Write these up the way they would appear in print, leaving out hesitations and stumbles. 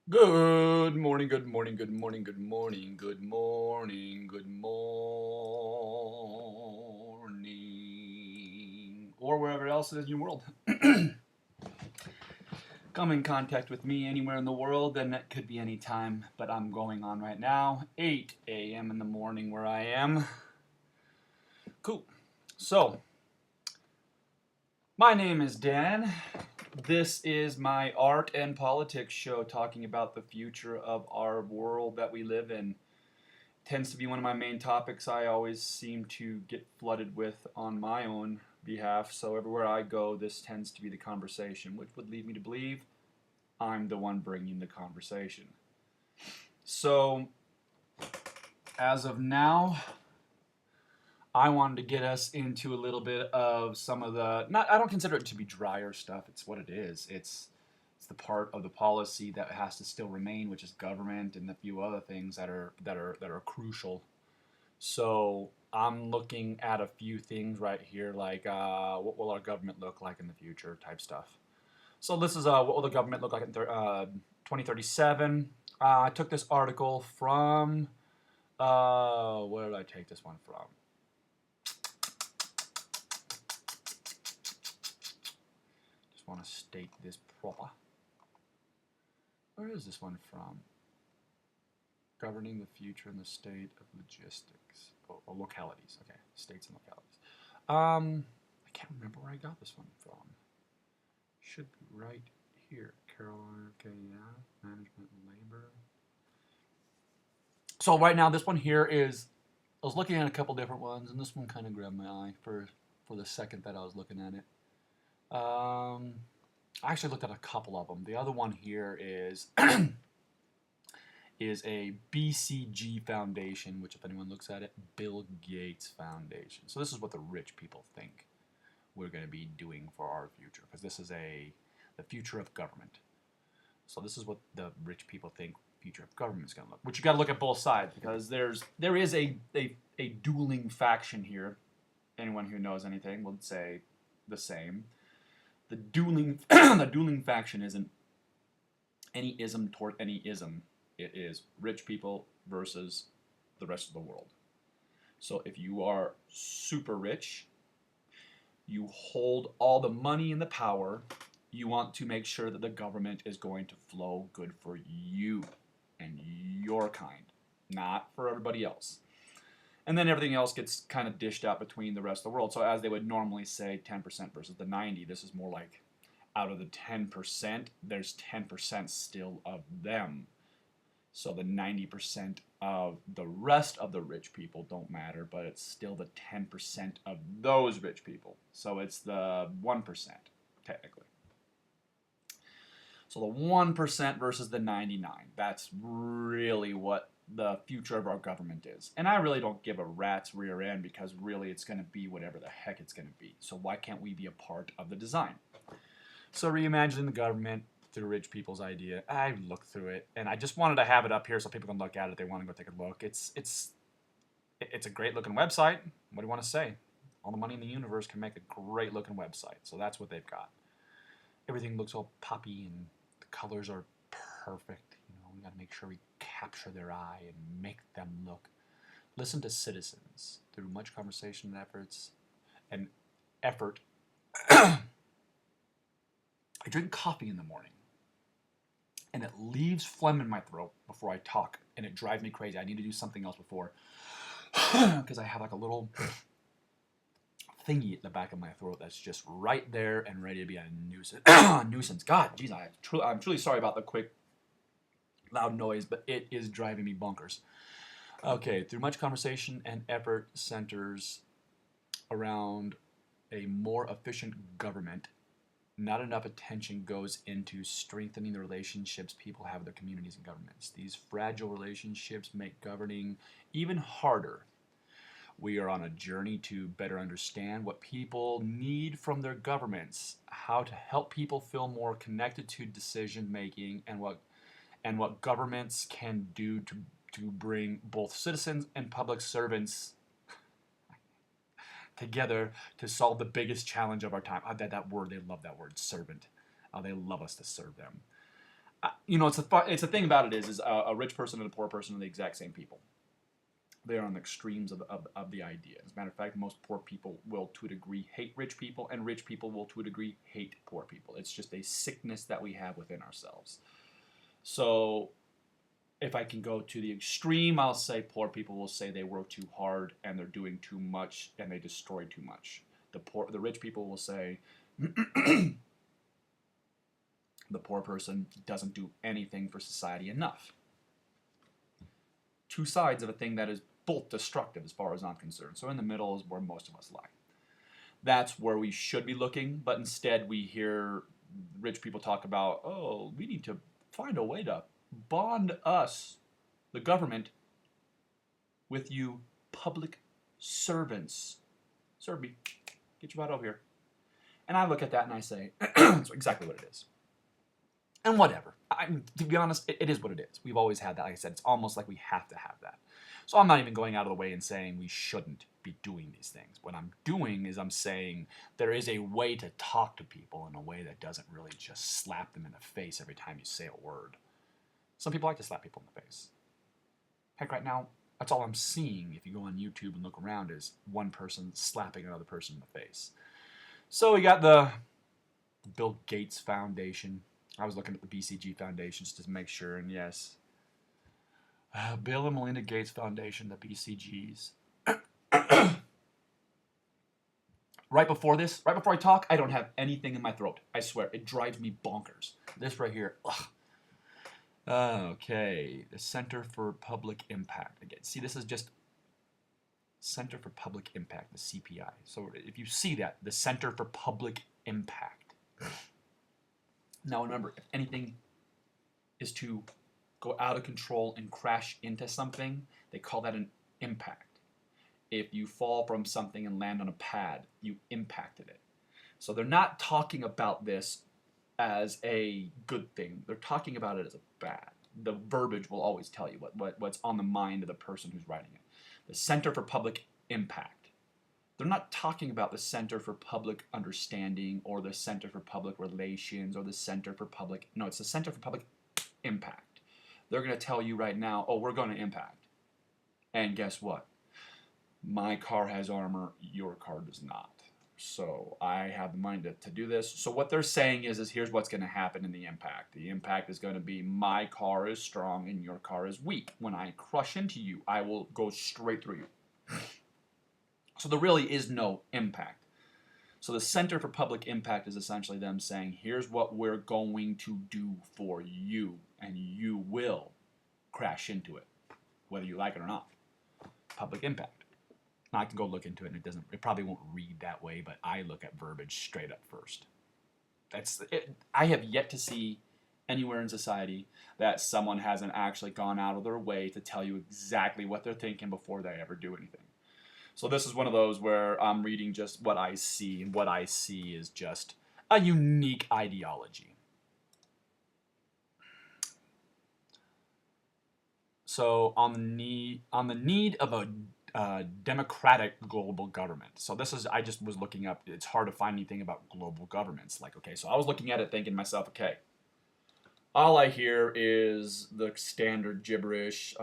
Good morning, good morning, good morning, good morning, good morning, good morning, or wherever else it is in your world. Come in contact with me anywhere in the world, and that could be any time, but I'm going on right now, 8 a.m. in the morning where I am. Cool. So, my name is Dan. This is my art and politics show talking about the future of our world that we live in. Tends to be one of my main topics I always seem to get flooded with on my own behalf. So everywhere I go, this tends to be the conversation, which would lead me to believe I'm the one bringing the conversation. So as of now, I wanted to get us into a little bit of some of the not I don't consider it to be drier stuff. It's what it is. It's the part of the policy that has to still remain, which is government and a few other things that are crucial. So I'm looking at a few things right here, like what will our government look like in the future type stuff. So this is what will the government look like in 2037. I took this article from, where did I take this one from? Just want to state this proper. Where is this one from? Governing the future in the state of logistics. Oh, localities. Okay, states and localities. I can't remember where I got this one from. Should be right here. Carolina, okay, yeah. Management and labor. So right now, this one here is. I was looking at a couple different ones, and this one kind of grabbed my eye for the second that I was looking at it. I actually looked at a couple of them. The other one here is is a BCG Foundation, which if anyone looks at it, Bill Gates Foundation. So this is what the rich people think we're going to be doing for our future, because this is the future of government. So this is what the rich people think future of government is going to look. Which you got to look at both sides, because there is a dueling faction here. Anyone who knows anything would say the same. The dueling the dueling faction isn't any ism toward any ism. It is rich people versus the rest of the world. So if you are super rich, you hold all the money and the power, you want to make sure that the government is going to flow good for you and your kind, not for everybody else. And then everything else gets kind of dished out between the rest of the world. So as they would normally say, 10% versus the 90, this is more like out of the 10%, there's 10% still of them. So the 90% of the rest of the rich people don't matter, but it's still the 10% of those rich people. So it's the 1%, technically. So the 1% versus the 99. That's really what the future of our government is. And I really don't give a rat's rear end, because really it's going to be whatever the heck it's going to be. So why can't we be a part of the design? So reimagining the government through rich people's idea. I looked through it, and I just wanted to have it up here so people can look at it if they want to go take a look. It's a great looking website. What do you want to say? All the money in the universe can make a great looking website. So that's what they've got. Everything looks all poppy, and the colors are perfect. You know, we got to make sure we capture their eye and make them look. Listen to citizens through much conversation and effort. I drink coffee in the morning, and it leaves phlegm in my throat before I talk, and it drives me crazy. I need to do something else before, because I have like a little thingy at the back of my throat that's just right there and ready to be a nuisance. God, jeez, I'm truly sorry about the quick, loud noise, but it is driving me bonkers. Okay, through much conversation and effort centers around a more efficient government. Not enough attention goes into strengthening the relationships people have with their communities and governments. These fragile relationships make governing even harder. We are on a journey to better understand what people need from their governments, how to help people feel more connected to decision making, and what governments can do to bring both citizens and public servants together to solve the biggest challenge of our time. I bet that word, they love that word, servant. They love us to serve them. You know, it's a thing about it is a rich person and a poor person are the exact same people. They are on the extremes of the idea. As a matter of fact, most poor people will, to a degree, hate rich people, and rich people will, to a degree, hate poor people. It's just a sickness that we have within ourselves. So if I can go to the extreme, I'll say poor people will say they work too hard and they're doing too much and they destroy too much. The rich people will say the poor person doesn't do anything for society enough. Two sides of a thing that is both destructive as far as I'm concerned. So in the middle is where most of us lie. That's where we should be looking, but instead we hear rich people talk about, oh, we need to find a way to bond us, the government, with you public servants. Serve me. Get your butt over here. And I look at that and I say, that's exactly what it is. And whatever. To be honest, it is what it is. We've always had that. Like I said, it's almost like we have to have that. So I'm not even going out of the way and saying we shouldn't be doing these things. What I'm doing is I'm saying there is a way to talk to people in a way that doesn't really just slap them in the face every time you say a word. Some people like to slap people in the face. Heck, right now, that's all I'm seeing if you go on YouTube and look around is one person slapping another person in the face. So we got the Bill Gates Foundation. I was looking at the BCG Foundation just to make sure, and yes, Bill and Melinda Gates Foundation, the BCGs. Right before I talk, I don't have anything in my throat. I swear, it drives me bonkers. This right here, ugh. Okay, the Center for Public Impact. Again, see, this is just Center for Public Impact, the CPI. So if you see that, the Center for Public Impact. Now remember, if anything is to go out of control and crash into something, they call that an impact. If you fall from something and land on a pad, you impacted it. So they're not talking about this as a good thing. They're talking about it as a bad. The verbiage will always tell you what's on the mind of the person who's writing it. The Center for Public Impact. They're not talking about the Center for Public Understanding or the Center for Public Relations or the Center for Public... No, it's the Center for Public Impact. They're going to tell you right now, oh, we're going to impact. And guess what? My car has armor, your car does not. So I have the money to do this. So what they're saying is here's what's going to happen in the impact. The impact is going to be my car is strong and your car is weak. When I crush into you, I will go straight through you. So there really is no impact. So the Center for Public Impact is essentially them saying, here's what we're going to do for you, and you will crash into it, whether you like it or not. Public impact. Now, I can go look into it, and it probably won't read that way, but I look at verbiage straight up first. That's it. I have yet to see anywhere in society that someone hasn't actually gone out of their way to tell you exactly what they're thinking before they ever do anything. So this is one of those where I'm reading just what I see, and what I see is just a unique ideology. So on the need of a democratic global government. So this is, I just was looking up, it's hard to find anything about global governments. Like, okay, so I was looking at it thinking to myself, okay, all I hear is the standard gibberish.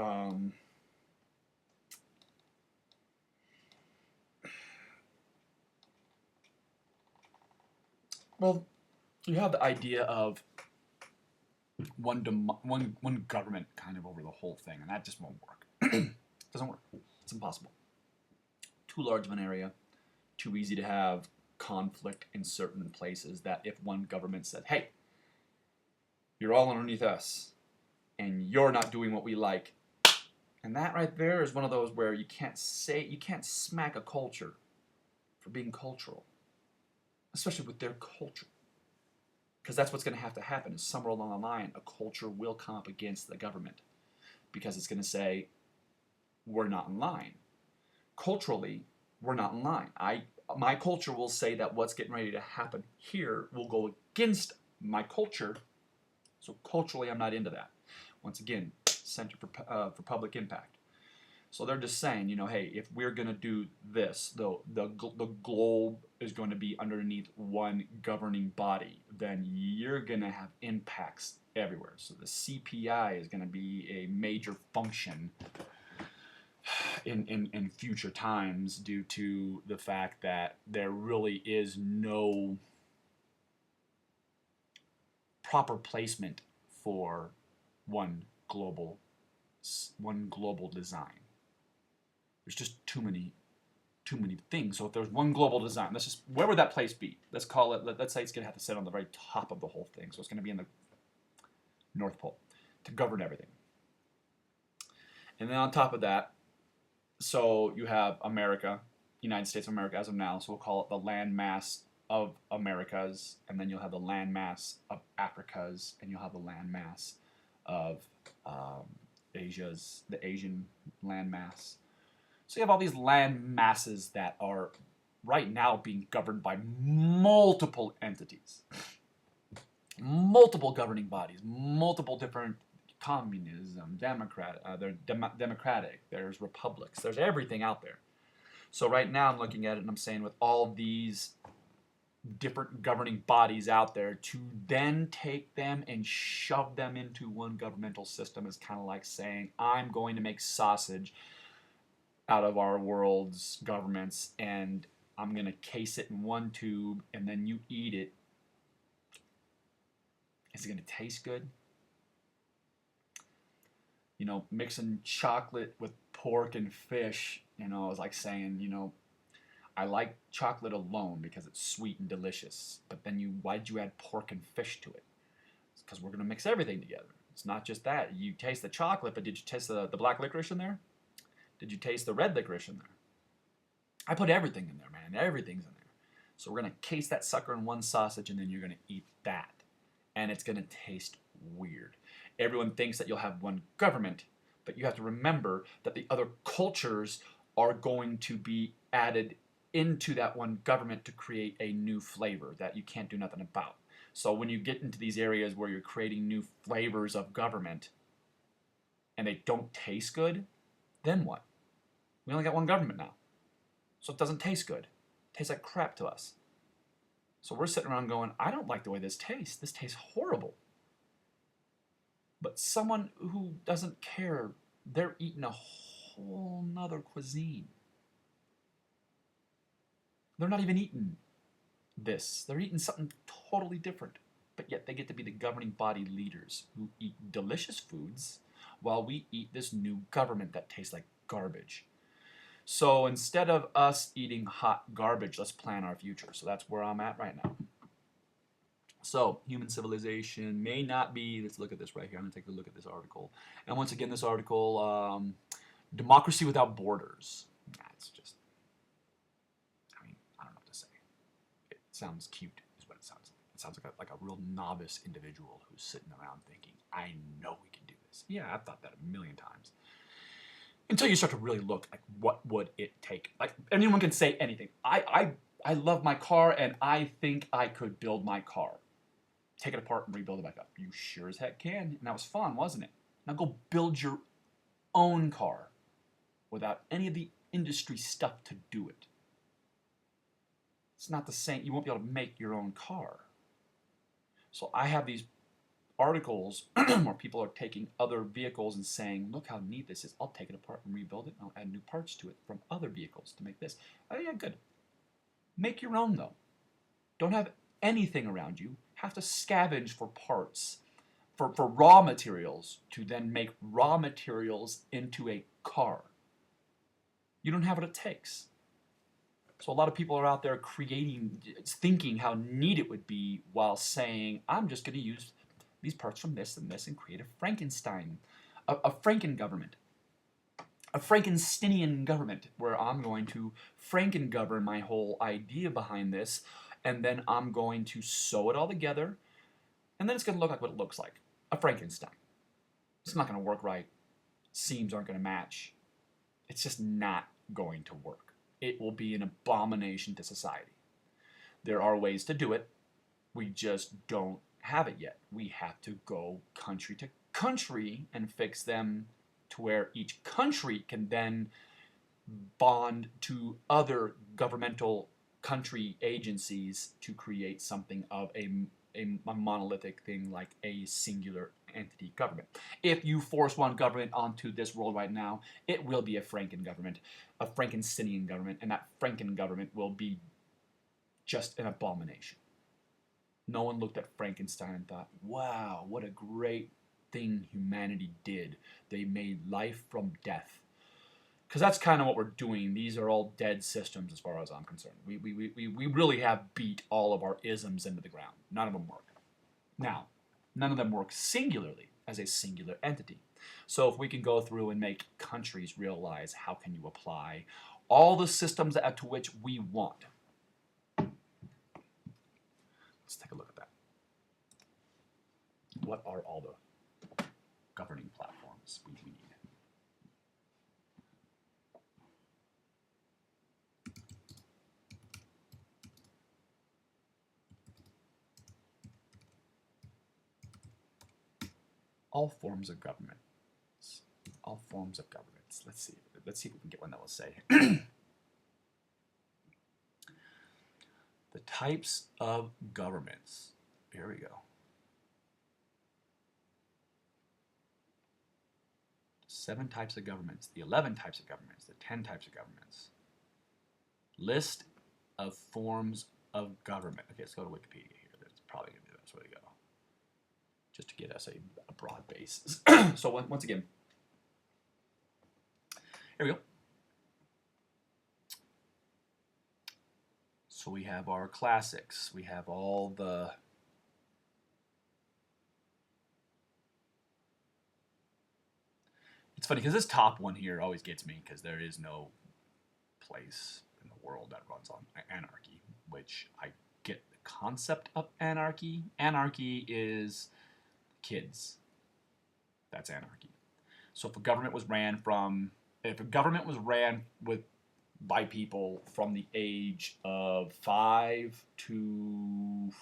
Well, you have the idea of one government kind of over the whole thing, and that just won't work. It doesn't work. It's impossible. Too large of an area, too easy to have conflict in certain places that if one government said, hey, you're all underneath us, and you're not doing what we like. And that right there is one of those where you can't smack a culture for being cultural, especially with their culture. Because that's what's going to have to happen is somewhere along the line, a culture will come up against the government because it's going to say, we're not in line. Culturally, we're not in line. My culture will say that what's getting ready to happen here will go against my culture. So culturally, I'm not into that. Once again, Center for Public Impact. So they're just saying, you know, hey, if we're going to do this, the globe is going to be underneath one governing body, then you're going to have impacts everywhere. So the CPI is going to be a major function in future times due to the fact that there really is no proper placement for one global design. There's just too many things. So if there's one global design, let's just, where would that place be? Let's call it, let's say it's going to have to sit on the very top of the whole thing. So it's going to be in the North Pole to govern everything. And then on top of that, so you have America, United States of America as of now, so we'll call it the land mass of Americas, and then you'll have the land mass of Africas, and you'll have the land mass of the Asian land mass. So you have all these land masses that are right now being governed by multiple entities, multiple governing bodies, multiple different communism, democratic, there's republics, there's everything out there. So right now I'm looking at it and I'm saying with all these different governing bodies out there, to then take them and shove them into one governmental system is kind of like saying, I'm going to make sausage out of our world's governments and I'm going to case it in one tube and then you eat it. Is it going to taste good? You know, mixing chocolate with pork and fish, you know, is like saying, you know, I like chocolate alone because it's sweet and delicious, but then why'd you add pork and fish to it? It's because we're going to mix everything together. It's not just that. You taste the chocolate, but did you taste the black licorice in there? Did you taste the red licorice in there? I put everything in there, man. Everything's in there. So we're going to case that sucker in one sausage, and then you're going to eat that. And it's going to taste weird. Everyone thinks that you'll have one government, but you have to remember that the other cultures are going to be added into that one government to create a new flavor that you can't do nothing about. So when you get into these areas where you're creating new flavors of government and they don't taste good, then what? We only got one government now. So it doesn't taste good. It tastes like crap to us. So we're sitting around going, I don't like the way this tastes. This tastes horrible. But someone who doesn't care, they're eating a whole nother cuisine. They're not even eating this. They're eating something totally different. But yet they get to be the governing body leaders who eat delicious foods while we eat this new government that tastes like garbage. So instead of us eating hot garbage, let's plan our future. So that's where I'm at right now. So human civilization may not be, let's look at this right here. I'm going to take a look at this article. And once again, this article, democracy without borders. It's just, I mean, I don't know what to say. It sounds cute is what it sounds like. It sounds like a real novice individual who's sitting around thinking, I know we can do this. Yeah, I've thought that a million times. Until you start to really look like what would it take. Like anyone can say anything. I love my car and I think I could build my car. Take it apart and rebuild it back up. You sure as heck can. And that was fun, wasn't it? Now go build your own car without any of the industry stuff to do it. It's not the same. You won't be able to make your own car. So I have these articles where people are taking other vehicles and saying, look how neat this is. I'll take it apart and rebuild it, and I'll add new parts to it from other vehicles to make this. Oh yeah, good. Make your own though. Don't have anything around you. Have to scavenge for parts, for raw materials, to then make raw materials into a car. You don't have what it takes. So a lot of people are out there thinking how neat it would be while saying, I'm just going to use these parts from this and this and create a Frankenstein, a Franken government, a Frankensteinian government, where I'm going to Franken-govern my whole idea behind this, and then I'm going to sew it all together, and then it's going to look like what it looks like, a Frankenstein. It's not going to work right. Seams aren't going to match. It's just not going to work. It will be an abomination to society. There are ways to do it. We just don't have it yet. We have to go country to country and fix them to where each country can then bond to other governmental country agencies to create something of a monolithic thing like a singular entity government. If you force one government onto this world right now, it will be a Franken government, a Frankensteinian government, and that Franken government will be just an abomination. No one looked at Frankenstein and thought, wow, what a great thing humanity did. They made life from death. Because that's kind of what we're doing. These are all dead systems as far as I'm concerned. We really have beat all of our isms into the ground. None of them work. Now, none of them work singularly as a singular entity. So if we can go through and make countries realize how can you apply all the systems to which we want. Let's take a look at that. What are all the governing platforms we need? All forms of government. All forms of governments. Let's see if we can get one that will say. The types of governments. Here we go. 7 types of governments, the 11 types of governments, the 10 types of governments. List of forms of government. Okay, let's go to Wikipedia here. That's probably going to be the best way to go. Just to get us a broad base. So once again, here we go. So we have our classics. We have all the It's funny because this top one here always gets me because there is no place in the world that runs on anarchy, which I get the concept of anarchy. Anarchy is kids. That's anarchy. So if a government was ran by people from the age of 5 to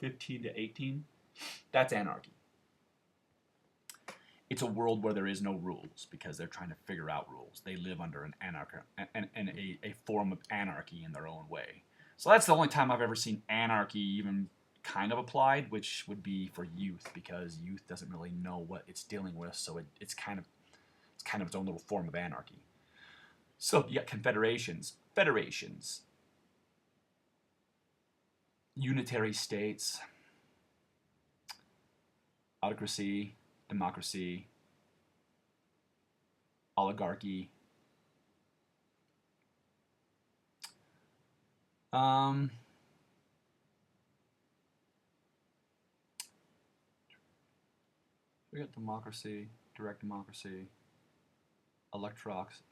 15 to 18, that's anarchy. It's a world where there is no rules because they're trying to figure out rules. They live under a form of anarchy in their own way. So that's the only time I've ever seen anarchy even kind of applied, which would be for youth, because youth doesn't really know what it's dealing with, so it's kind of its own little form of anarchy. So you got confederations, federations, unitary states, autocracy, democracy, oligarchy. We got democracy, direct democracy, electrocracy,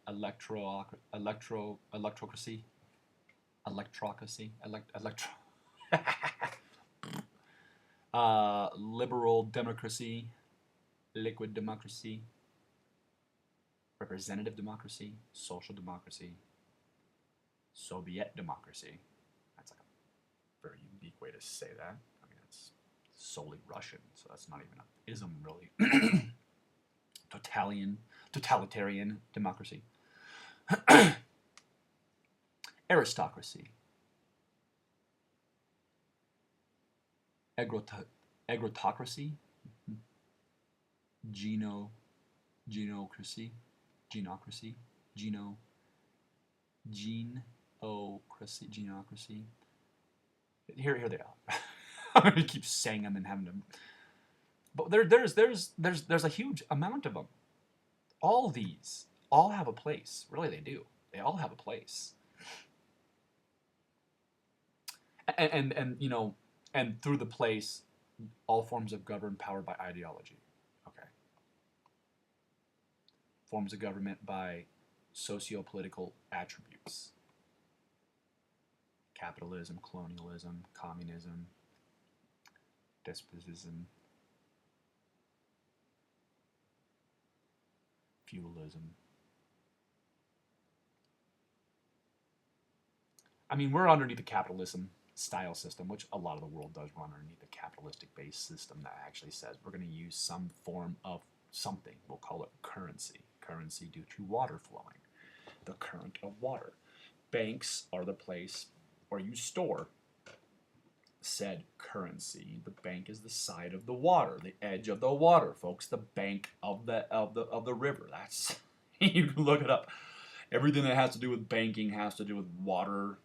liberal democracy, liquid democracy, representative democracy, social democracy, Soviet democracy. That's like a very unique way to say that. I mean, it's solely Russian, so that's not even an ism, really. Totalitarian democracy. Aristocracy. Agrotocracy. Genocracy. Here they are. I'm going to keep saying them and having them. But there's a huge amount of them. All these all have a place. Really, they do. They all have a place. And you know, and through the place, all forms of government powered by ideology. Okay. Forms of government by socio-political attributes. Capitalism, colonialism, communism, despotism, feudalism. I mean, we're underneath the capitalism style system, which a lot of the world does run underneath the capitalistic based system that actually says we're going to use some form of something. We'll call it currency. Currency due to water flowing. The current of water. Banks are the place where you store said currency. The bank is the side of the water, the edge of the water, folks. The bank of the river. That's you can look it up. Everything that has to do with banking has to do with water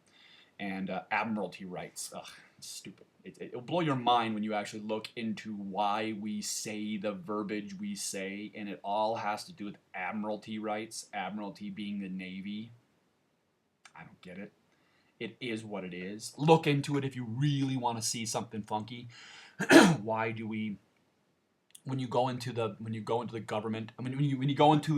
and admiralty rights. Ugh, it's stupid. It'll blow your mind when you actually look into why we say the verbiage we say, and it all has to do with admiralty rights. Admiralty being the Navy. I don't get it. It is what it is. Look into it if you really want to see something funky. Why do we? When you go into the government, I mean, when you go into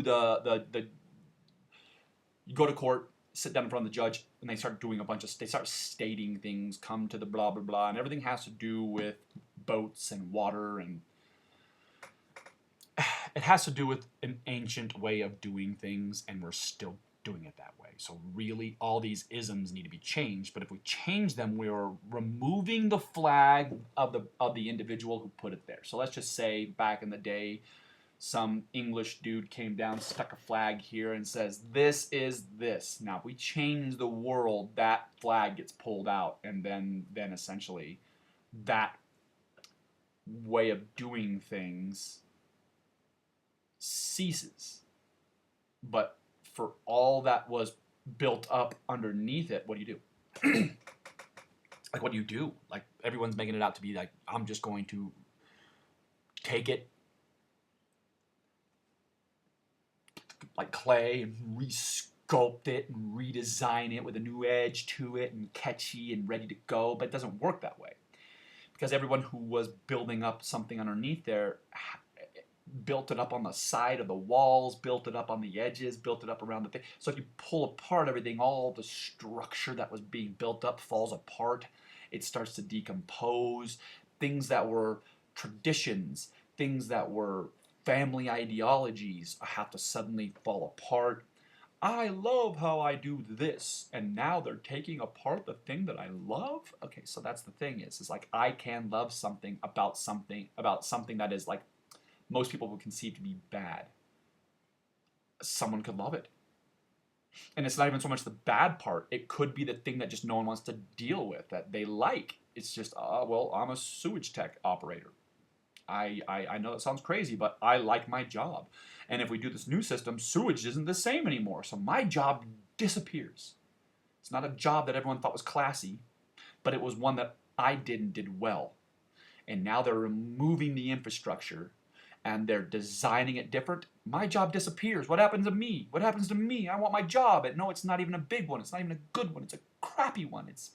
you go to court, sit down in front of the judge, and they start doing they start stating things, come to the blah blah blah, and everything has to do with boats and water, and it has to do with an ancient way of doing things, and we're still doing it that way. So really, all these isms need to be changed. But if we change them, we are removing the flag of the individual who put it there. So let's just say back in the day, some English dude came down, stuck a flag here, and says, "This is this." Now, if we change the world, that flag gets pulled out, and then essentially, that way of doing things ceases. But for all that was built up underneath it, what do you do? Like, what do you do? Like, everyone's making it out to be like, I'm just going to take it like clay and resculpt it and redesign it with a new edge to it and catchy and ready to go. But it doesn't work that way, because everyone who was building up something underneath there built it up on the side of the walls, built it up on the edges, built it up around the thing. So if you pull apart everything, all the structure that was being built up falls apart. It starts to decompose. Things that were traditions, things that were family ideologies have to suddenly fall apart. I love how I do this, and now they're taking apart the thing that I love? Okay, so that's the thing is like, I can love something about something that is like, most people would conceive to be bad. Someone could love it. And it's not even so much the bad part. It could be the thing that just no one wants to deal with, that they like. It's just, well, I'm a sewage tech operator. I know that sounds crazy, but I like my job. And if we do this new system, sewage isn't the same anymore. So my job disappears. It's not a job that everyone thought was classy, but it was one that I did well. And now they're removing the infrastructure and they're designing it different. My job disappears. What happens to me? What happens to me? I want my job. And no, it's not even a big one. It's not even a good one. It's a crappy one. It's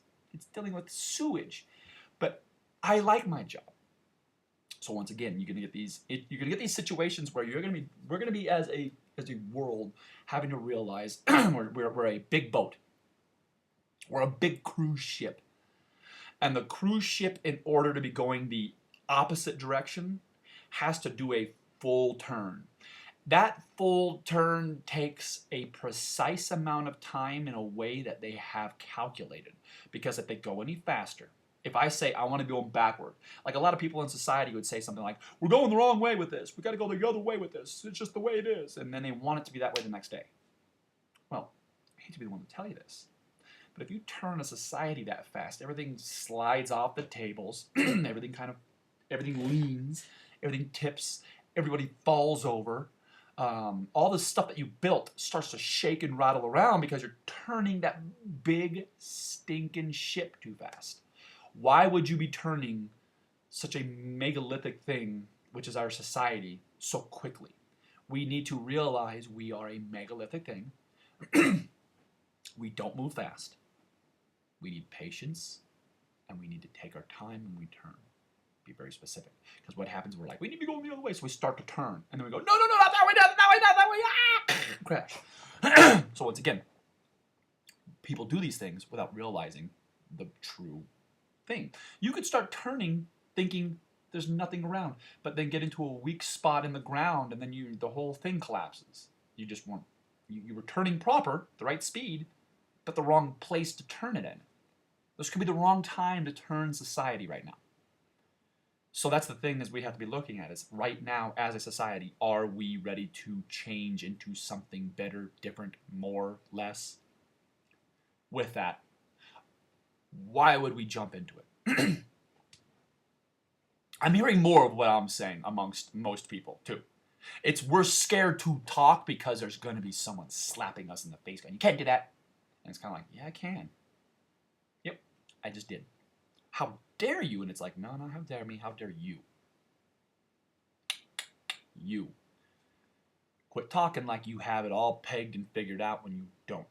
dealing with sewage. But I like my job. So once again, you're gonna get these situations where we're gonna be as a world having to realize we're a big boat. We're a big cruise ship. And the cruise ship, in order to be going the opposite direction, has to do a full turn. That full turn takes a precise amount of time in a way that they have calculated. Because if they go any faster, if I say I want to go backward, like a lot of people in society would say something like, we're going the wrong way with this, we got to go the other way with this, it's just the way it is, and then they want it to be that way the next day. Well, I hate to be the one to tell you this, but if you turn a society that fast, everything slides off the tables, everything leans, everything tips, everybody falls over. All the stuff that you built starts to shake and rattle around because you're turning that big stinking ship too fast. Why would you be turning such a megalithic thing, which is our society, so quickly? We need to realize we are a megalithic thing. We don't move fast. We need patience, and we need to take our time when we turn. Be very specific. Because what happens, we're like, we need to go the other way, so we start to turn. And then we go, no, not that way, not that way, not that way, crash. So once again, people do these things without realizing the true thing. You could start turning thinking there's nothing around, but then get into a weak spot in the ground, and then the whole thing collapses. You were turning proper, the right speed, but the wrong place to turn it in. This could be the wrong time to turn society right now. So that's the thing is we have to be looking at is right now as a society, are we ready to change into something better, different, more, less? With that, why would we jump into it? I'm hearing more of what I'm saying amongst most people too. It's we're scared to talk because there's going to be someone slapping us in the face going, you can't do that. And it's kind of like, yeah, I can. Yep, I just did. How dare you? And it's like, no, how dare me? How dare you? You. Quit talking like you have it all pegged and figured out when you don't.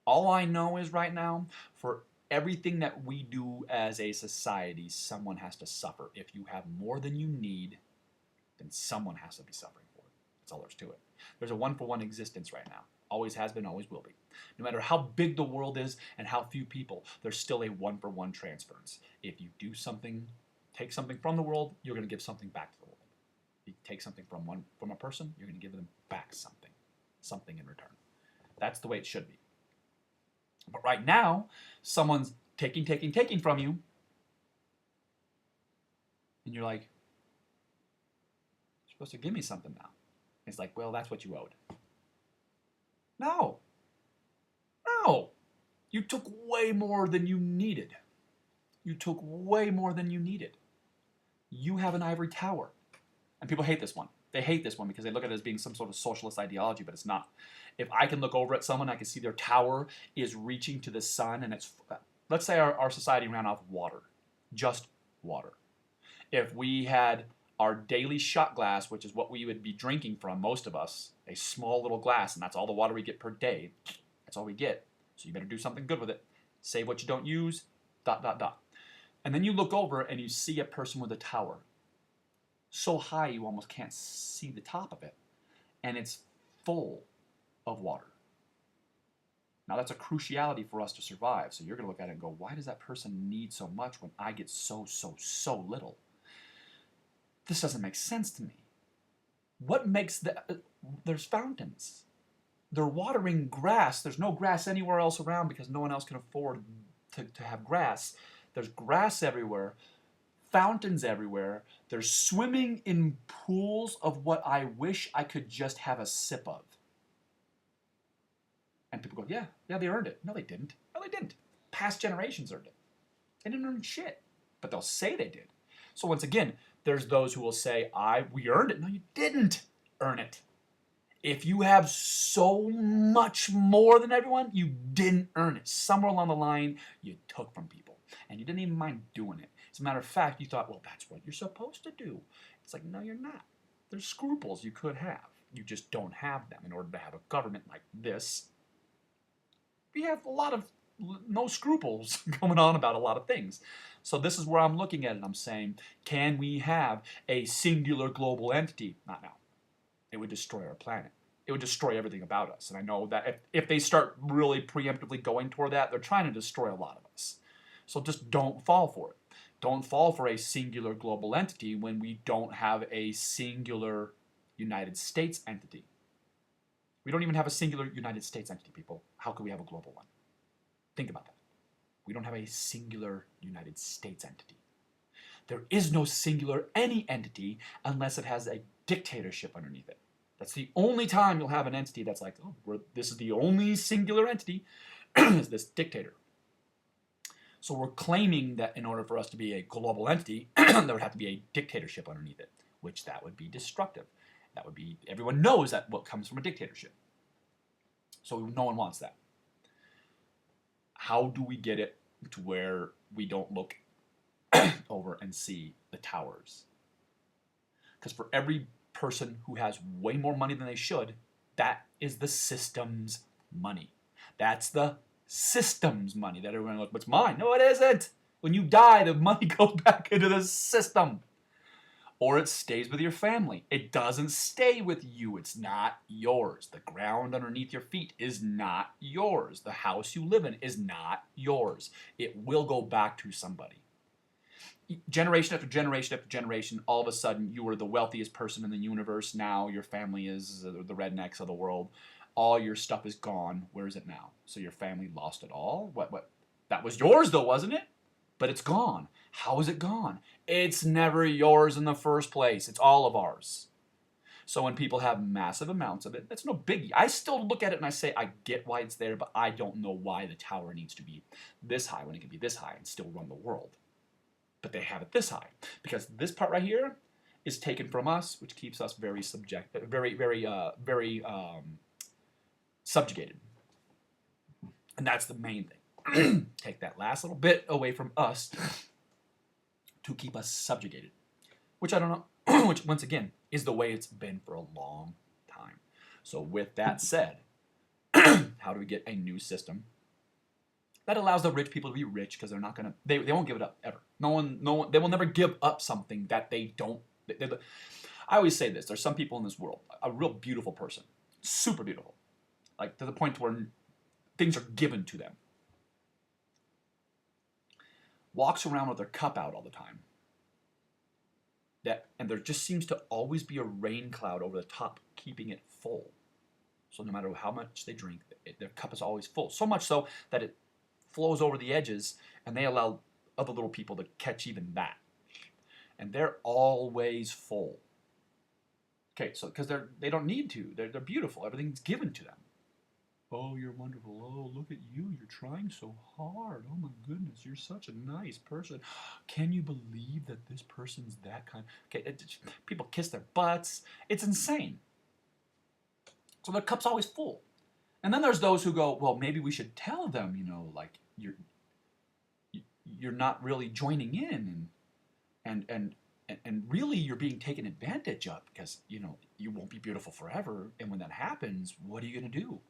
All I know is right now, for everything that we do as a society, someone has to suffer. If you have more than you need, then someone has to be suffering for it. That's all there's to it. There's a one-for-one existence right now. Always has been, always will be. No matter how big the world is and how few people, there's still a one-for-one transference. If you do something, take something from the world, you're going to give something back to the world. If you take something from a person, you're going to give them back something in return. That's the way it should be. But right now, someone's taking from you, and you're like, you're supposed to give me something now. And it's like, well, that's what you owed. No. You took way more than you needed. You have an ivory tower. And people hate this one. They hate this one because they look at it as being some sort of socialist ideology, but it's not. If I can look over at someone, I can see their tower is reaching to the sun, and it's, let's say our society ran off water, just water. If we had our daily shot glass, which is what we would be drinking from, most of us, a small little glass, and that's all the water we get per day, that's all we get. So you better do something good with it. Save what you don't use, ... And then you look over and you see a person with a tower. So high you almost can't see the top of it. And it's full of water. Now that's a cruciality for us to survive. So you're going to look at it and go, why does that person need so much when I get so little? This doesn't make sense to me. What makes there's fountains. They're watering grass. There's no grass anywhere else around because no one else can afford to have grass. There's grass everywhere. Fountains everywhere. They're swimming in pools of what I wish I could just have a sip of. And people go, yeah, they earned it. No, they didn't. Past generations earned it. They didn't earn shit. But they'll say they did. So once again, there's those who will say, we earned it. No, you didn't earn it. If you have so much more than everyone, you didn't earn it. Somewhere along the line, you took from people. And you didn't even mind doing it. As a matter of fact, you thought, well, that's what you're supposed to do. It's like, no, you're not. There's scruples you could have. You just don't have them in order to have a government like this. We have a lot of no scruples going on about a lot of things. So this is where I'm looking at it. I'm saying, can we have a singular global entity? Not now. It would destroy our planet. It would destroy everything about us. And I know that if they start really preemptively going toward that, they're trying to destroy a lot of us. So just don't fall for it. Don't fall for a singular global entity when we don't have a singular United States entity. We don't even have a singular United States entity, people. How could we have a global one? Think about that. We don't have a singular United States entity. There is no singular any entity unless it has a dictatorship underneath it. That's the only time you'll have an entity that's like, oh, this is the only singular entity, is this dictator. So we're claiming that in order for us to be a global entity, there would have to be a dictatorship underneath it, which that would be destructive. That would be, everyone knows that what comes from a dictatorship. So no one wants that. How do we get it to where we don't look over and see the towers? Because for every person who has way more money than they should, that is the system's money. That's the system's money that everyone goes, what's mine? No, it isn't. When you die, the money goes back into the system. Or it stays with your family. It doesn't stay with you. It's not yours. The ground underneath your feet is not yours. The house you live in is not yours. It will go back to somebody. Generation after generation after generation, all of a sudden you were the wealthiest person in the universe. Now your family is the rednecks of the world. All your stuff is gone. Where is it now? So your family lost it all? What? That was yours though, wasn't it? but it's gone. How is it gone? It's never yours in the first place. It's all of ours. So when people have massive amounts of it, that's no biggie. I still look at it and I say, I get why it's there, but I don't know why the tower needs to be this high when it can be this high and still run the world. But they have it this high because this part right here is taken from us, which keeps us very subjugated. And that's the main thing. Take that last little bit away from us to keep us subjugated, which I don't know. Which, once again, is the way it's been for a long time. So with that said, how do we get a new system that allows the rich people to be rich because they're not going to, they won't give it up ever. No one, they will never give up something that they don't, I always say this, there's some people in this world, a real beautiful person, super beautiful, like to the point where things are given to them, walks around with their cup out all the time. And there just seems to always be a rain cloud over the top, keeping it full. So no matter how much they drink, their cup is always full. So much so that it flows over the edges, and they allow other little people to catch even that. And they're always full. Okay, so because they don't need to. They're beautiful. Everything's given to them. Oh, you're wonderful. Oh, look at you. You're trying so hard. Oh, my goodness. You're such a nice person. Can you believe that this person's that kind? Okay, people kiss their butts. It's insane. So their cup's always full. And then there's those who go, well, maybe we should tell them, like you're not really joining in, and really you're being taken advantage of because, you won't be beautiful forever. And when that happens, what are you going to do?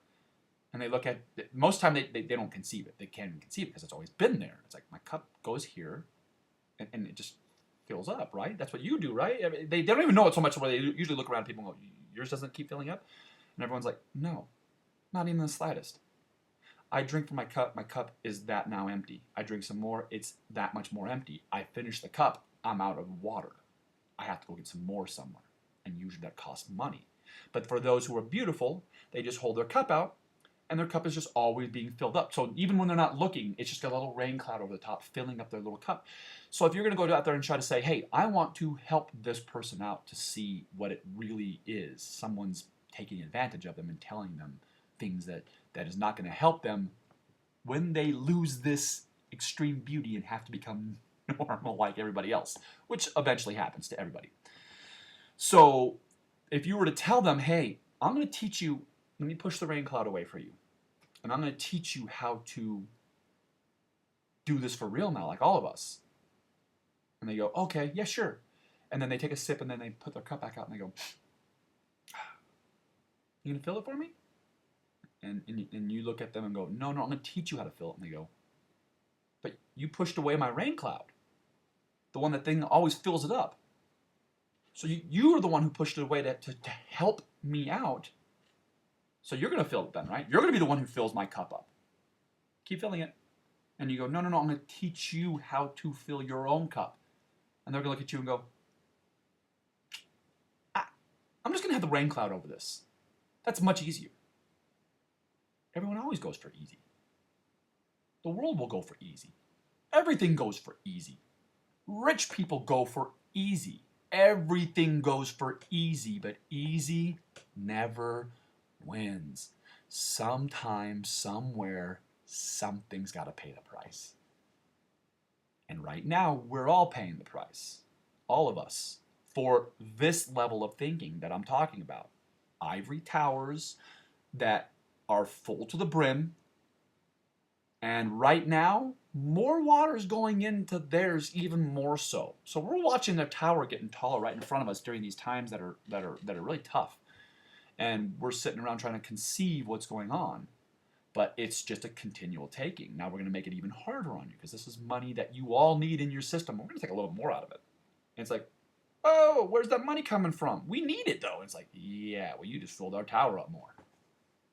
And they look at, most time they don't conceive it. They can't even conceive it because it's always been there. It's like my cup goes here and it just fills up, right? That's what you do, right? I mean, they don't even know it so much where they usually look around at people and go, yours doesn't keep filling up? And everyone's like, no, not even the slightest. I drink from my cup is that now empty. I drink some more, it's that much more empty. I finish the cup, I'm out of water. I have to go get some more somewhere. And usually that costs money. But for those who are beautiful, they just hold their cup out, and their cup is just always being filled up. So even when they're not looking, it's just got a little rain cloud over the top, filling up their little cup. So if you're going to go out there and try to say, hey, I want to help this person out to see what it really is, someone's taking advantage of them and telling them things that is not going to help them when they lose this extreme beauty and have to become normal like everybody else, which eventually happens to everybody. So if you were to tell them, hey, I'm going to teach you, let me push the rain cloud away for you, and I'm going to teach you how to do this for real now, like all of us. And they go, okay, yeah, sure. And then they take a sip, and then they put their cup back out, and they go, you going to fill it for me? And you look at them and go, no, I'm going to teach you how to fill it. And they go, but you pushed away my rain cloud, the one that thing always fills it up. So you are the one who pushed it away to help me out. So you're going to fill it then, right? You're going to be the one who fills my cup up. Keep filling it. And you go, no, I'm going to teach you how to fill your own cup. And they're going to look at you and go, I'm just going to have the rain cloud over this. That's much easier. Everyone always goes for easy. The world will go for easy. Everything goes for easy. Rich people go for easy. Everything goes for easy, but easy never wins. Sometime, somewhere, something's got to pay the price. And right now, we're all paying the price. All of us. For this level of thinking that I'm talking about. Ivory towers that are full to the brim. And right now, more water is going into theirs even more so. So we're watching their tower getting taller right in front of us during these times that are really tough. And we're sitting around trying to conceive what's going on. But it's just a continual taking. Now we're going to make it even harder on you because this is money that you all need in your system. We're going to take a little more out of it. And it's like, oh, where's that money coming from? We need it, though. It's like, yeah, well, you just filled our tower up more.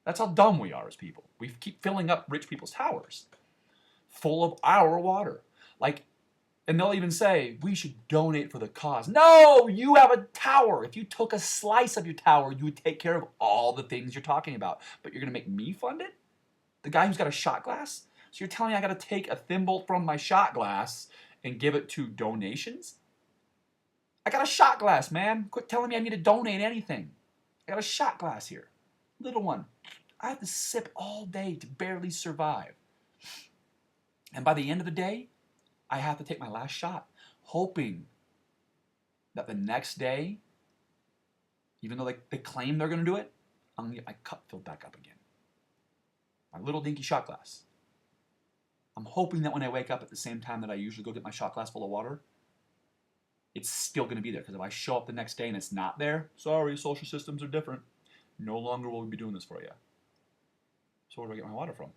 That's how dumb we are as people. We keep filling up rich people's towers full of our water. Like, and they'll even say, we should donate for the cause. No, you have a tower. If you took a slice of your tower, you would take care of all the things you're talking about. But you're going to make me fund it? The guy who's got a shot glass? So you're telling me I got to take a thimble from my shot glass and give it to donations? I got a shot glass, man. Quit telling me I need to donate anything. I got a shot glass here. Little one. I have to sip all day to barely survive. And by the end of the day, I have to take my last shot, hoping that the next day, even though they claim they're going to do it, I'm going to get my cup filled back up again. My little dinky shot glass. I'm hoping that when I wake up at the same time that I usually go get my shot glass full of water, it's still going to be there. Because if I show up the next day and it's not there, sorry, social systems are different. No longer will we be doing this for you. So where do I get my water from?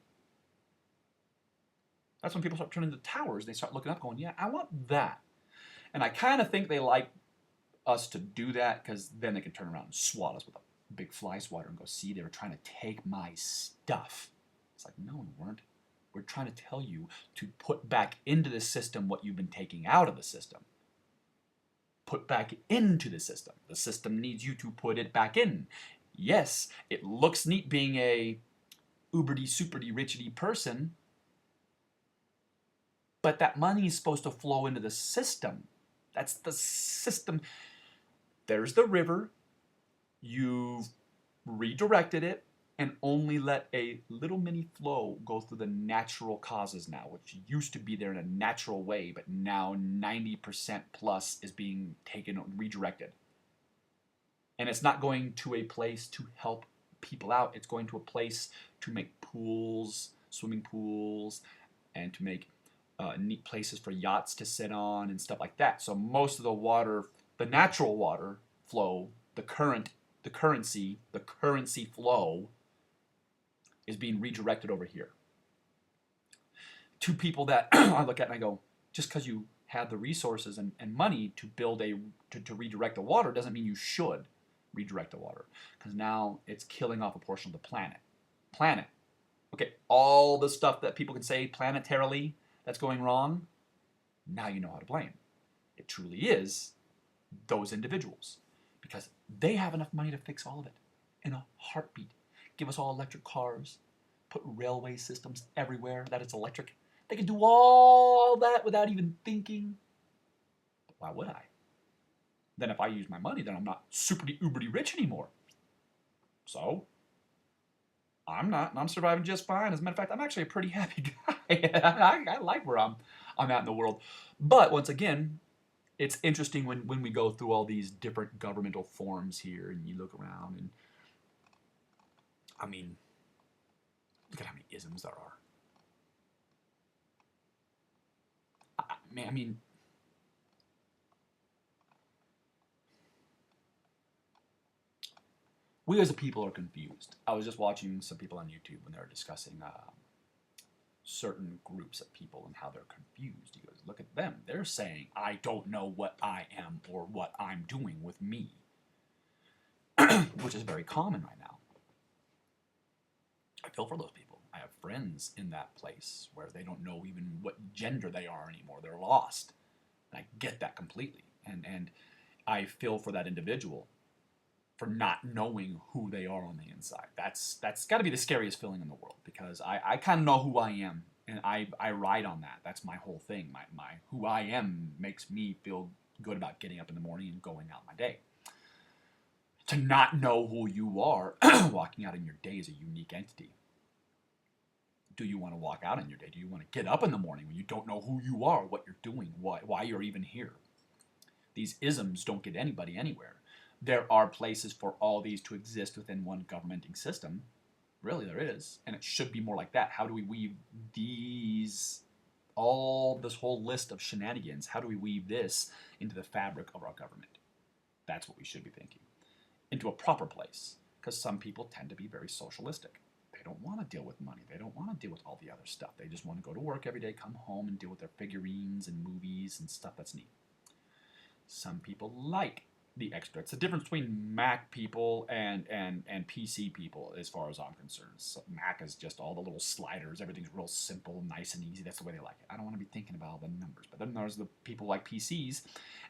That's when people start turning to towers. They start looking up going, yeah, I want that. And I kind of think they like us to do that because then they can turn around and swat us with a big fly swatter and go, see, they were trying to take my stuff. It's like, no, we weren't. We're trying to tell you to put back into the system what you've been taking out of the system. Put back into the system. The system needs you to put it back in. Yes, it looks neat being a uberty, superty, richity person, but that money is supposed to flow into the system. That's the system. There's the river. You've redirected it and only let a little mini flow go through the natural causes now, which used to be there in a natural way, but now 90% plus is being taken, redirected. And it's not going to a place to help people out. It's going to a place to make pools, swimming pools, and to make neat places for yachts to sit on and stuff like that. So most of the water, the natural water flow, the currency flow is being redirected over here. To people that I look at and I go, just because you have the resources and money to build to redirect the water doesn't mean you should redirect the water. Because now it's killing off a portion of the planet. Okay, all the stuff that people can say planetarily that's going wrong, now you know how to blame. It truly is those individuals. Because they have enough money to fix all of it in a heartbeat. Give us all electric cars, put railway systems everywhere that it's electric. They can do all that without even thinking. But why would I? Then if I use my money, then I'm not superty uberty rich anymore. So I'm not, and I'm surviving just fine. As a matter of fact, I'm actually a pretty happy guy. I like where I'm at in the world. But once again, it's interesting when we go through all these different governmental forms here and you look around and, I mean, look at how many isms there are. I mean, we as a people are confused. I was just watching some people on YouTube when they were discussing certain groups of people and how they're confused. He goes, look at them. They're saying, I don't know what I am or what I'm doing with me, which is very common right now. I feel for those people. I have friends in that place where they don't know even what gender they are anymore. They're lost. And I get that completely. And I feel for that individual for not knowing who they are on the inside. That's got to be the scariest feeling in the world, because I kind of know who I am, and I ride on that. That's my whole thing. My who I am makes me feel good about getting up in the morning and going out my day. To not know who you are, walking out in your day is a unique entity. Do you want to walk out in your day? Do you want to get up in the morning when you don't know who you are, what you're doing, why you're even here? These isms don't get anybody anywhere. There are places for all these to exist within one governmenting system. Really, there is. And it should be more like that. How do we weave this whole list of shenanigans, how do we weave this into the fabric of our government? That's what we should be thinking. Into a proper place. Because some people tend to be very socialistic. They don't want to deal with money. They don't want to deal with all the other stuff. They just want to go to work every day, come home, and deal with their figurines and movies and stuff that's neat. Some people like the extra. It's the difference between Mac people and PC people as far as I'm concerned. So Mac is just all the little sliders. Everything's real simple, nice and easy. That's the way they like it. I don't want to be thinking about all the numbers. But then there's the people like PCs,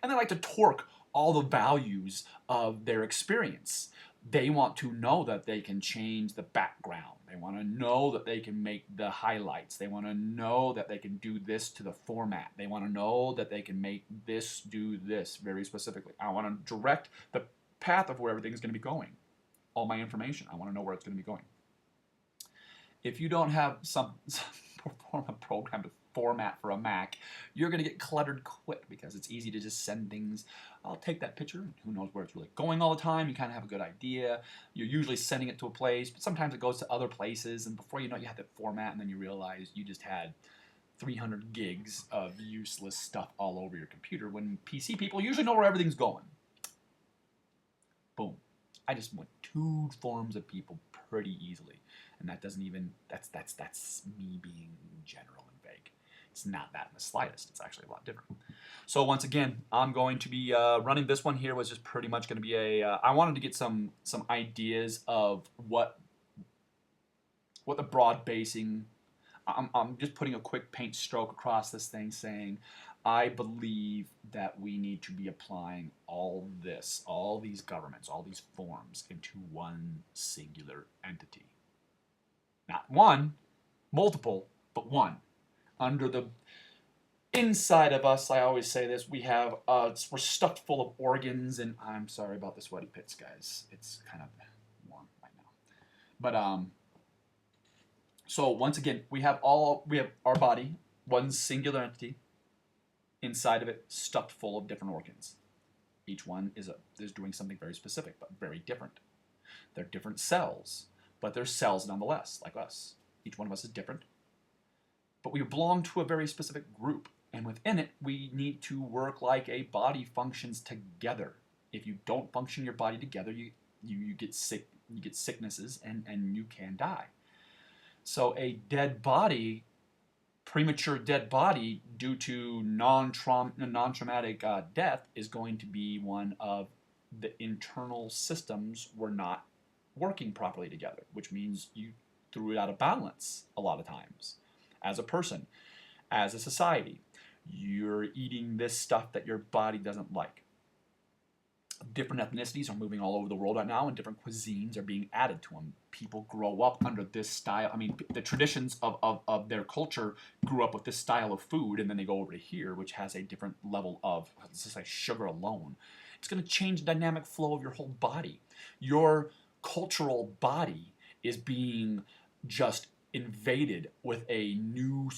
and they like to torque all the values of their experience. They want to know that they can change the background. They want to know that they can make the highlights. They want to know that they can do this to the format. They want to know that they can make this do this very specifically. I want to direct the path of where everything's going to be going. All my information. I want to know where it's going to be going. If you don't have some program to format for a Mac, you're going to get cluttered quick because it's easy to just send things. I'll take that picture, and who knows where it's really going all the time. You kind of have a good idea. You're usually sending it to a place, but sometimes it goes to other places, and before you know it, you have to format, and then you realize you just had 300 gigs of useless stuff all over your computer when PC people usually know where everything's going. Boom. I just went 2 forms of people pretty easily, and that doesn't even, that's me being general and vague. It's not that in the slightest. It's actually a lot different. So once again, I'm going to be running this one here was just pretty much going to be a, I wanted to get some ideas of what the broad basing, I'm just putting a quick paint stroke across this thing saying, I believe that we need to be applying all these governments, all these forms into one singular entity. Not one, multiple, but one. Under the inside of us, I always say this, we have, we're stuffed full of organs, and I'm sorry about the sweaty pits, guys. It's kind of warm right now. But, so once again, we have our body, one singular entity, inside of it, stuffed full of different organs. Each one is doing something very specific, but very different. They're different cells, but they're cells nonetheless, like us. Each one of us is different, but we belong to a very specific group, and within it, we need to work like a body functions together. If you don't function your body together, you get sick, you get sicknesses, and you can die. So a dead body, premature dead body due to non-traumatic death is going to be one of the internal systems were not working properly together, which means you threw it out of balance a lot of times. As a person, as a society, you're eating this stuff that your body doesn't like. Different ethnicities are moving all over the world right now, and different cuisines are being added to them. People grow up under this style. I mean, the traditions of their culture grew up with this style of food, and then they go over to here, which has a different level of, let's just say, sugar alone. It's going to change the dynamic flow of your whole body. Your cultural body is being just invaded with a new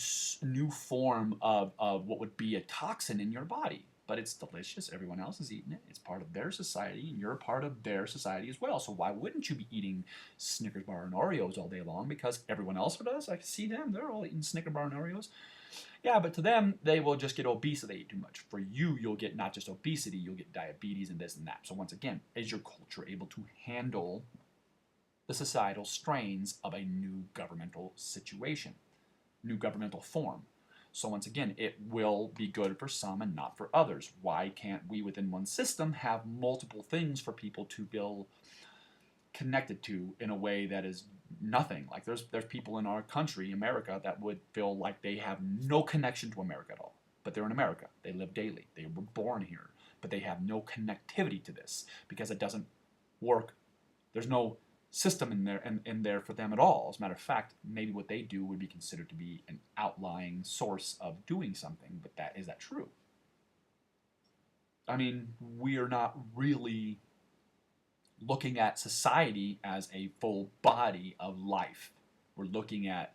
form of what would be a toxin in your body. But it's delicious. Everyone else is eating it. It's part of their society, and you're a part of their society as well. So why wouldn't you be eating Snickers bar and Oreos all day long? Because everyone else does. I can see them. They're all eating Snickers bar and Oreos. Yeah, but to them, they will just get obese if they eat too much. For you, you'll get not just obesity, you'll get diabetes and this and that. So once again, is your culture able to handle the societal strains of a new governmental situation, new governmental form? So once again, it will be good for some and not for others. Why can't we within one system have multiple things for people to feel connected to in a way that is nothing? Like there's people in our country, America, that would feel like they have no connection to America at all. But they're in America. They live daily. They were born here. But they have no connectivity to this because it doesn't work. There's no system in there for them at all. As a matter of fact, maybe what they do would be considered to be an outlying source of doing something, but is that true? I mean, we are not really looking at society as a full body of life. We're looking at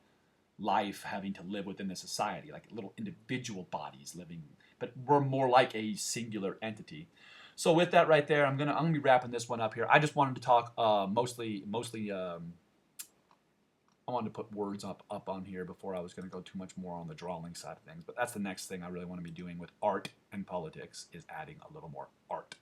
life having to live within the society, like little individual bodies living, but we're more like a singular entity. So with that right there, I'm gonna be wrapping this one up here. I just wanted to talk mostly I wanted to put words up on here before I was gonna go too much more on the drawing side of things. But that's the next thing I really want to be doing with art and politics, is adding a little more art.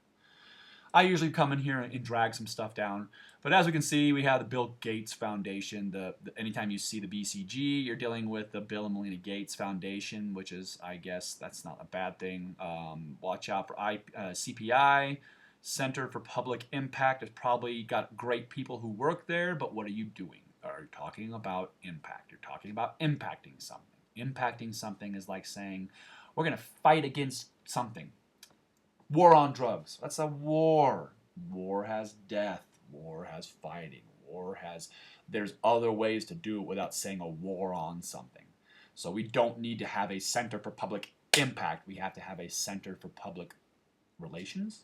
I usually come in here and drag some stuff down, but as we can see, we have the Bill Gates Foundation. Anytime you see the BCG, you're dealing with the Bill and Melinda Gates Foundation, which is, I guess, that's not a bad thing. Watch out for CPI, Center for Public Impact. It's probably got great people who work there, but what are you doing? Are you talking about impact? You're talking about impacting something. Impacting something is like saying, we're going to fight against something. War on drugs. That's a war. War has death. War has fighting. War has... There's other ways to do it without saying a war on something. So we don't need to have a Center for Public Impact. We have to have a Center for Public Relations.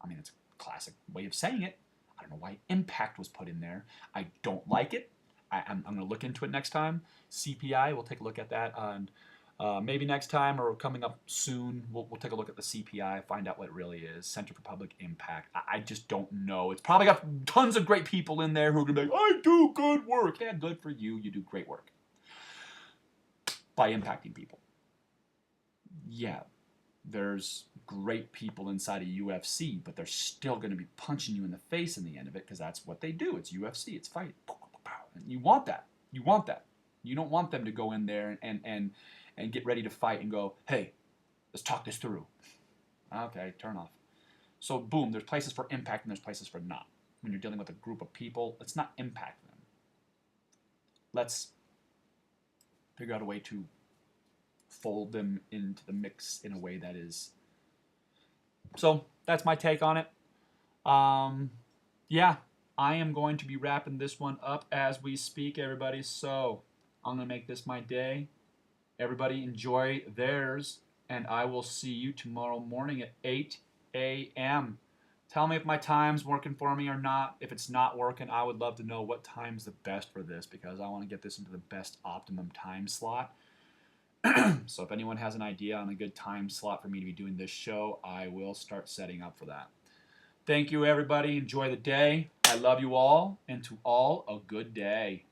I mean, it's a classic way of saying it. I don't know why impact was put in there. I don't like it. I'm going to look into it next time. CPI, we'll take a look at that. And maybe next time or coming up soon, we'll take a look at the CPI, find out what it really is. Center for Public Impact. I just don't know. It's probably got tons of great people in there who are going to be like, I do good work. Yeah, good for you. You do great work by impacting people. Yeah, there's great people inside of UFC, but they're still going to be punching you in the face in the end of it because that's what they do. It's UFC. It's fight. And you want that. You want that. You don't want them to go in there and get ready to fight and go, hey, let's talk this through. Okay, turn off. So boom, there's places for impact and there's places for not. When you're dealing with a group of people, let's not impact them. Let's figure out a way to fold them into the mix in a way that is... So that's my take on it. Yeah, I am going to be wrapping this one up as we speak, everybody. So I'm going to make this my day. Everybody enjoy theirs, and I will see you tomorrow morning at 8 a.m. Tell me if my time's working for me or not. If it's not working, I would love to know what time's the best for this because I want to get this into the best optimum time slot. So if anyone has an idea on a good time slot for me to be doing this show, I will start setting up for that. Thank you, everybody. Enjoy the day. I love you all, and to all, a good day.